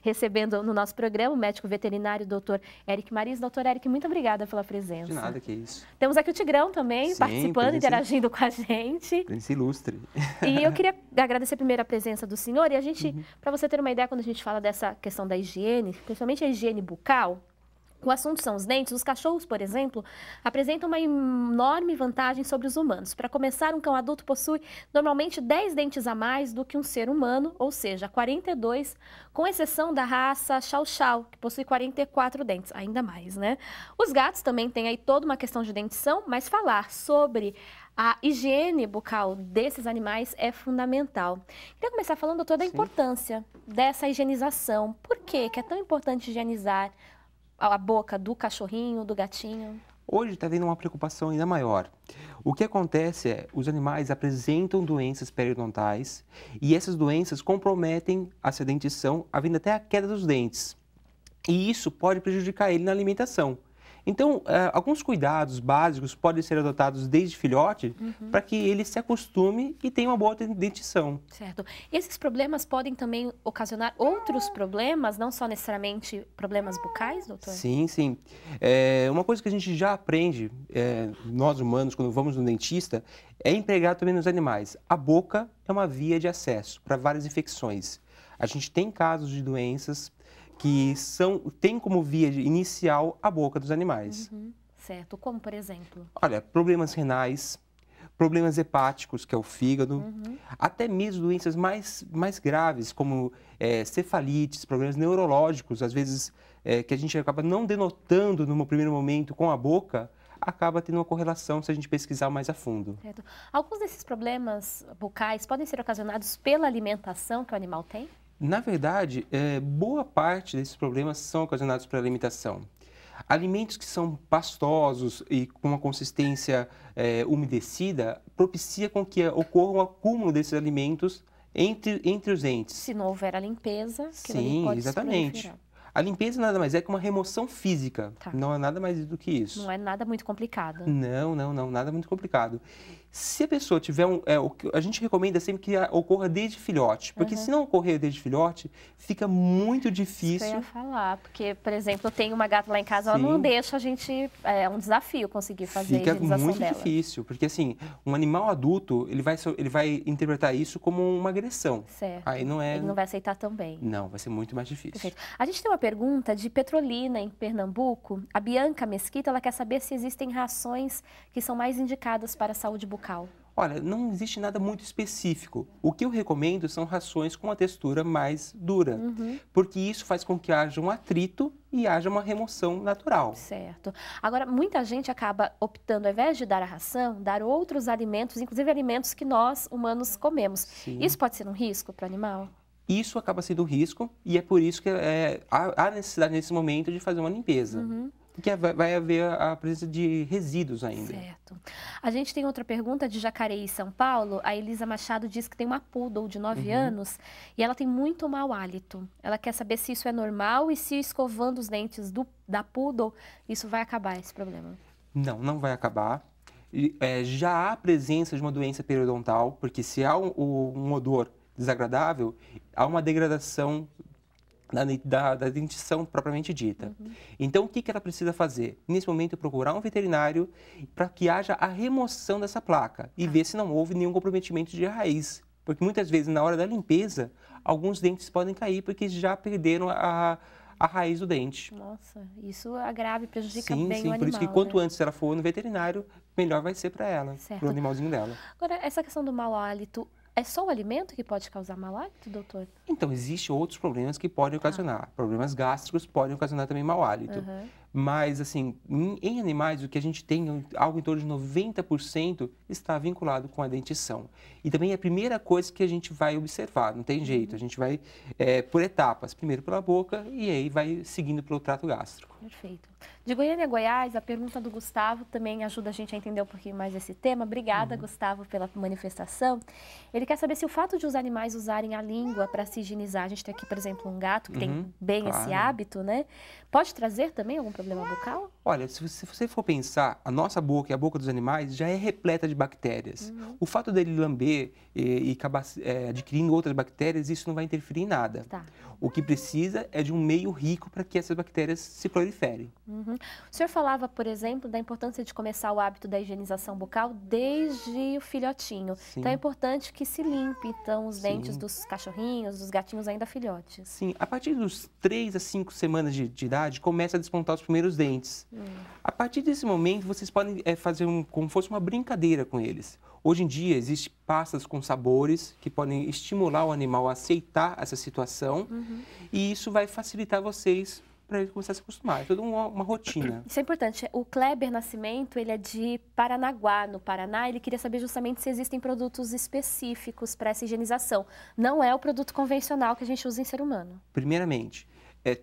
recebendo no nosso programa o médico veterinário, doutor Eric Maris. Doutor Eric, muito obrigada pela presença. De nada, que isso. Temos aqui o Tigrão também, Sim, participando, interagindo com a gente. Presença ilustre. E eu queria agradecer primeiro a presença do senhor. E a gente, para você ter uma ideia, quando a gente fala dessa questão da higiene, principalmente a higiene bucal, o assunto são os dentes. Os cachorros, por exemplo, apresentam uma enorme vantagem sobre os humanos. Para começar, um cão adulto possui normalmente 10 dentes a mais do que um ser humano, ou seja, 42, com exceção da raça Chow Chow, que possui 44 dentes, ainda mais, né? Os gatos também têm aí toda uma questão de dentição, mas falar sobre a higiene bucal desses animais é fundamental. Queria começar falando, doutor, da importância dessa higienização. Por que é tão importante higienizar a boca do cachorrinho, do gatinho? Hoje está havendo uma preocupação ainda maior. O que acontece é, os animais apresentam doenças periodontais e essas doenças comprometem a sua dentição, havendo até a queda dos dentes. E isso pode prejudicar ele na alimentação. Então, alguns cuidados básicos podem ser adotados desde filhote para que ele se acostume e tenha uma boa dentição. Certo. Esses problemas podem também ocasionar outros problemas, não só necessariamente problemas bucais, doutor? Sim, sim. Uma coisa que a gente já aprende, nós humanos, quando vamos no dentista, é empregar também nos animais. A boca é uma via de acesso para várias infecções. A gente tem casos de doenças que tem como via inicial a boca dos animais. Certo. Como, por exemplo? Olha, problemas renais, problemas hepáticos, que é o fígado, até mesmo doenças mais graves, como cefalites, problemas neurológicos, às vezes que a gente acaba não denotando no primeiro momento com a boca, acaba tendo uma correlação se a gente pesquisar mais a fundo. Certo. Alguns desses problemas bucais podem ser ocasionados pela alimentação que o animal tem? Na verdade, boa parte desses problemas são ocasionados pela alimentação. Alimentos que são pastosos e com uma consistência umedecida propicia com que ocorra um acúmulo desses alimentos entre os dentes. Se não houver a limpeza, sim, pode exatamente. A limpeza nada mais é que uma remoção física, não é nada mais do que isso. Não é nada muito complicado. Não, nada muito complicado. Se a pessoa tiver a gente recomenda sempre que ocorra desde filhote, porque se não ocorrer desde filhote, fica muito difícil. Isso eu ia falar, porque, por exemplo, eu tenho uma gata lá em casa, ela não deixa a gente, é um desafio conseguir fazer a higienização dela. Fica muito difícil, porque assim, um animal adulto, ele vai interpretar isso como uma agressão. Certo. Aí não é... Ele não vai aceitar também. Não, vai ser muito mais difícil. Perfeito. A gente tem uma pergunta de Petrolina, em Pernambuco. A Bianca Mesquita, ela quer saber se existem rações que são mais indicadas para a saúde bucal. Olha, não existe nada muito específico. O que eu recomendo são rações com uma textura mais dura, porque isso faz com que haja um atrito e haja uma remoção natural. Certo. Agora, muita gente acaba optando, ao invés de dar a ração, dar outros alimentos, inclusive alimentos que nós, humanos, comemos. Sim. Isso pode ser um risco para o animal? Isso acaba sendo um risco e é por isso que há necessidade nesse momento de fazer uma limpeza. Porque vai haver a presença de resíduos ainda. Certo. A gente tem outra pergunta de Jacareí, São Paulo. A Elisa Machado diz que tem uma poodle de 9 anos e ela tem muito mau hálito. Ela quer saber se isso é normal e se escovando os dentes da poodle, isso vai acabar esse problema. Não vai acabar. Já há presença de uma doença periodontal, porque se há um odor desagradável, há uma degradação da dentição propriamente dita. Então, o que ela precisa fazer? Nesse momento, procurar um veterinário para que haja a remoção dessa placa e ver se não houve nenhum comprometimento de raiz. Porque muitas vezes, na hora da limpeza, alguns dentes podem cair porque já perderam a raiz do dente. Nossa, isso agrava e prejudica bem o animal. Sim, por isso que quanto antes ela for no veterinário, melhor vai ser para ela, para o animalzinho dela. Agora, essa questão do mau hálito, é só o alimento que pode causar mau hálito, doutor? Então, existem outros problemas que podem ocasionar. Problemas gástricos podem ocasionar também mau hálito. Mas, assim, em animais, o que a gente tem, algo em torno de 90%, está vinculado com a dentição. E também é a primeira coisa que a gente vai observar, não tem jeito. A gente vai por etapas, primeiro pela boca e aí vai seguindo pelo trato gástrico. Perfeito. De Goiânia, Goiás, a pergunta do Gustavo também ajuda a gente a entender um pouquinho mais esse tema. Obrigada, Gustavo, pela manifestação. Ele quer saber se o fato de os animais usarem a língua para se higienizar, a gente tem aqui, por exemplo, um gato que tem bem esse hábito, né? Pode trazer também algum problema? problema bucal? Olha, se você for pensar, a nossa boca e a boca dos animais já é repleta de bactérias. O fato dele lamber e acabar adquirindo outras bactérias, isso não vai interferir em nada. Tá. O que precisa é de um meio rico para que essas bactérias se proliferem. O senhor falava, por exemplo, da importância de começar o hábito da higienização bucal desde o filhotinho. Sim. Então é importante que se limpe, então, os dentes dos cachorrinhos, dos gatinhos ainda filhotes. Sim, a partir dos 3 a 5 semanas de idade, começa a despontar os primeiros dentes. A partir desse momento, vocês podem fazer como fosse uma brincadeira com eles. Hoje em dia, existem pastas com sabores que podem estimular o animal a aceitar essa situação e isso vai facilitar vocês para ele começar a se acostumar. É toda uma rotina. Isso é importante. O Kleber Nascimento, ele é de Paranaguá, no Paraná. Ele queria saber justamente se existem produtos específicos para essa higienização. Não é o produto convencional que a gente usa em ser humano. Primeiramente,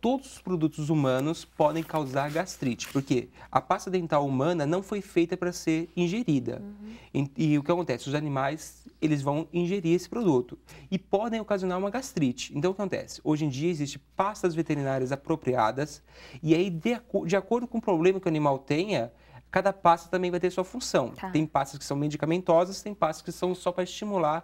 todos os produtos humanos podem causar gastrite, porque a pasta dental humana não foi feita para ser ingerida. E o que acontece? Os animais, eles vão ingerir esse produto e podem ocasionar uma gastrite. Então, o que acontece? Hoje em dia, existem pastas veterinárias apropriadas e aí, de acordo com o problema que o animal tenha, cada pasta também vai ter sua função. Tá. Tem pastas que são medicamentosas, tem pastas que são só para estimular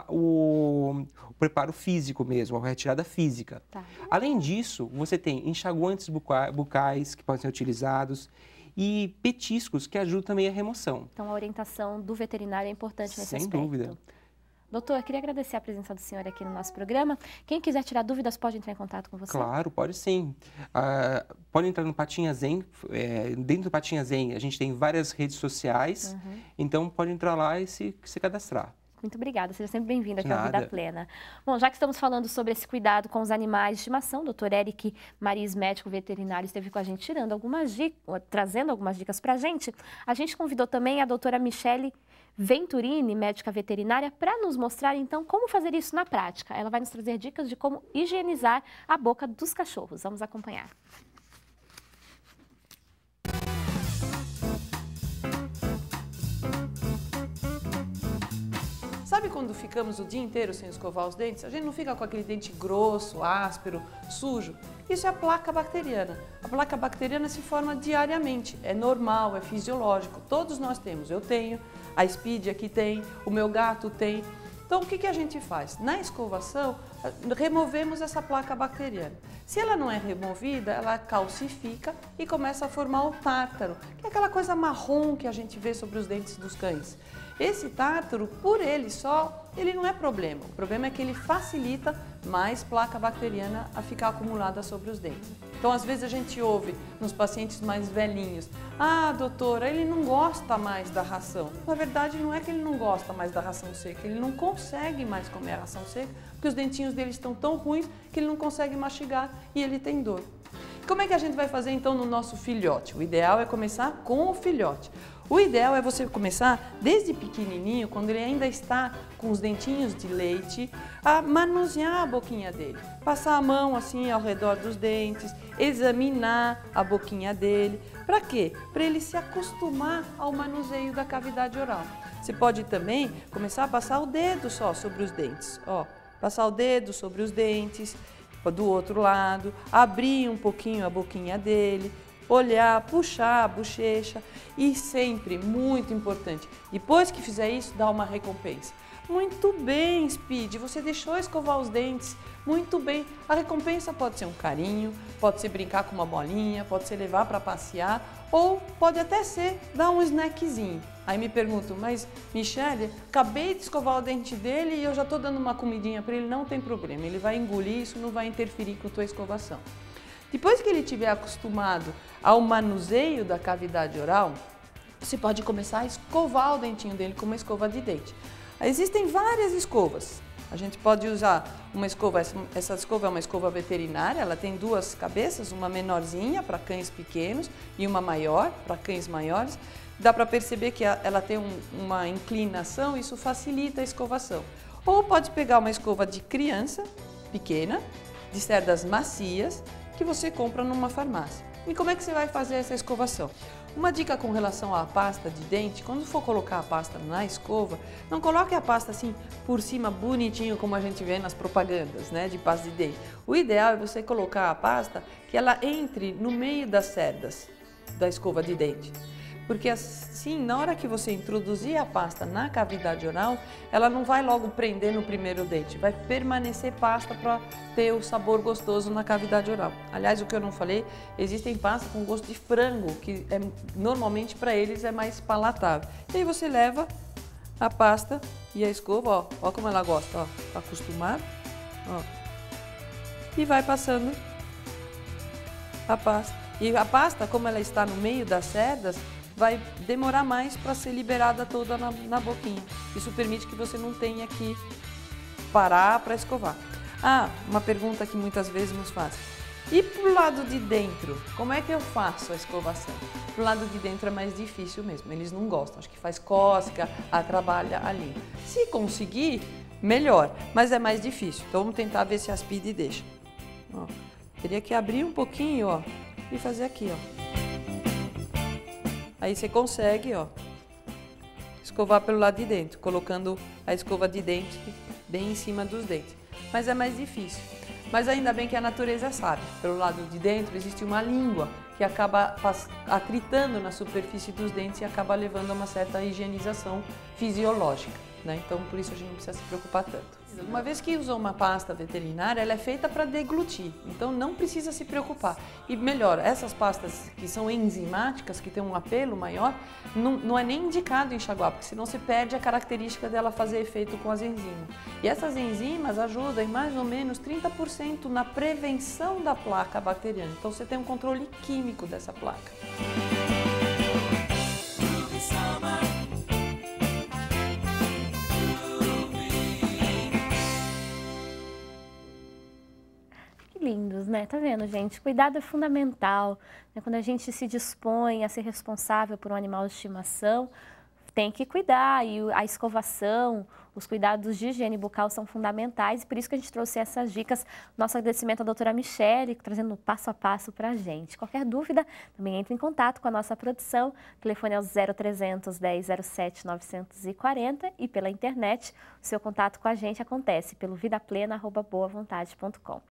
o preparo físico mesmo, a retirada física. Tá. Além disso, você tem enxaguantes bucais que podem ser utilizados e petiscos que ajudam também a remoção. Então, a orientação do veterinário é importante nesse Sem aspecto. dúvida. Doutor, eu queria agradecer a presença do senhor aqui no nosso programa. Quem quiser tirar dúvidas pode entrar em contato com você? Claro, pode sim. Pode entrar no Patinha Zen. Dentro do Patinha Zen, a gente tem várias redes sociais. Então, pode entrar lá e se cadastrar. Muito obrigada, seja sempre bem-vindo aqui ao Nada. Vida Plena. Bom, já que estamos falando sobre esse cuidado com os animais de estimação, o doutor Eric Maris, médico veterinário, esteve com a gente trazendo algumas dicas para a gente convidou também a doutora Michele Venturini, médica veterinária, para nos mostrar, então, como fazer isso na prática. Ela vai nos trazer dicas de como higienizar a boca dos cachorros. Vamos acompanhar. Sabe quando ficamos o dia inteiro sem escovar os dentes? A gente não fica com aquele dente grosso, áspero, sujo? Isso é a placa bacteriana. A placa bacteriana se forma diariamente, é normal, é fisiológico, todos nós temos. Eu tenho, a Speed aqui tem, o meu gato tem. Então, o que a gente faz? Na escovação, removemos essa placa bacteriana. Se ela não é removida, ela calcifica e começa a formar o tártaro, que é aquela coisa marrom que a gente vê sobre os dentes dos cães. Esse tártaro, por ele só, ele não é problema. O problema é que ele facilita mais placa bacteriana a ficar acumulada sobre os dentes. Então, às vezes a gente ouve nos pacientes mais velhinhos: ah, doutora, ele não gosta mais da ração. Na verdade, não é que ele não gosta mais da ração seca, ele não consegue mais comer a ração seca, porque os dentinhos dele estão tão ruins que ele não consegue mastigar e ele tem dor. Como é que a gente vai fazer então no nosso filhote? O ideal é começar com o filhote. O ideal é você começar desde pequenininho, quando ele ainda está com os dentinhos de leite, a manusear a boquinha dele. Passar a mão assim ao redor dos dentes, examinar a boquinha dele. Para quê? Para ele se acostumar ao manuseio da cavidade oral. Você pode também começar a passar o dedo só sobre os dentes. Ó, passar o dedo sobre os dentes, do outro lado, abrir um pouquinho a boquinha dele, olhar, puxar a bochecha e sempre, muito importante, depois que fizer isso, dá uma recompensa. Muito bem, Speed, você deixou escovar os dentes, muito bem. A recompensa pode ser um carinho, pode ser brincar com uma bolinha, pode ser levar para passear ou pode até ser dar um snackzinho. Aí me pergunto, mas Michele, acabei de escovar o dente dele e eu já estou dando uma comidinha para ele, não tem problema, ele vai engolir, isso não vai interferir com a tua escovação. Depois que ele estiver acostumado ao manuseio da cavidade oral, você pode começar a escovar o dentinho dele com uma escova de dente. Existem várias escovas. A gente pode usar uma escova, essa escova é uma escova veterinária, ela tem duas cabeças, uma menorzinha para cães pequenos e uma maior para cães maiores. Dá para perceber que ela tem uma inclinação, isso facilita a escovação. Ou pode pegar uma escova de criança, pequena, de cerdas macias, que você compra numa farmácia. E como é que você vai fazer essa escovação? Uma dica com relação à pasta de dente, quando for colocar a pasta na escova, não coloque a pasta assim por cima bonitinho como a gente vê nas propagandas, né, de pasta de dente. O ideal é você colocar a pasta que ela entre no meio das cerdas da escova de dente. Porque assim, na hora que você introduzir a pasta na cavidade oral, ela não vai logo prender no primeiro dente, vai permanecer pasta para ter o sabor gostoso na cavidade oral. Aliás, o que eu não falei, existem pastas com gosto de frango, que normalmente para eles é mais palatável. E aí você leva a pasta e a escova, ó como ela gosta, ó, para acostumar, ó, e vai passando a pasta. E a pasta, como ela está no meio das cerdas, vai demorar mais para ser liberada toda na boquinha. Isso permite que você não tenha que parar para escovar. Ah, uma pergunta que muitas vezes nos fazem. E pro lado de dentro, como é que eu faço a escovação? Pro lado de dentro é mais difícil mesmo, eles não gostam, acho que faz cócega, atrapalha a língua. Se conseguir, melhor, mas é mais difícil. Então vamos tentar ver se a Aspide deixa. Ó, teria que abrir um pouquinho, ó, e fazer aqui, ó. Aí você consegue, ó, escovar pelo lado de dentro, colocando a escova de dente bem em cima dos dentes. Mas é mais difícil. Mas ainda bem que a natureza sabe. Pelo lado de dentro existe uma língua que acaba atritando na superfície dos dentes e acaba levando a uma certa higienização fisiológica, né? Então, por isso a gente não precisa se preocupar tanto. Uma vez que usou uma pasta veterinária, ela é feita para deglutir, então não precisa se preocupar. E melhor, essas pastas que são enzimáticas, que têm um apelo maior, não é nem indicado enxaguar, porque senão você perde a característica dela fazer efeito com as enzimas. E essas enzimas ajudam em mais ou menos 30% na prevenção da placa bacteriana. Então você tem um controle químico dessa placa. Lindos, né? Tá vendo, gente? Cuidado é fundamental, né? Quando a gente se dispõe a ser responsável por um animal de estimação, tem que cuidar, e a escovação, os cuidados de higiene bucal são fundamentais, e por isso que a gente trouxe essas dicas. Nosso agradecimento à doutora Michele, trazendo passo a passo para a gente. Qualquer dúvida, também entre em contato com a nossa produção. O telefone é o 0300 10 07 940, e pela internet, o seu contato com a gente acontece pelo vidaplena@boavontade.com.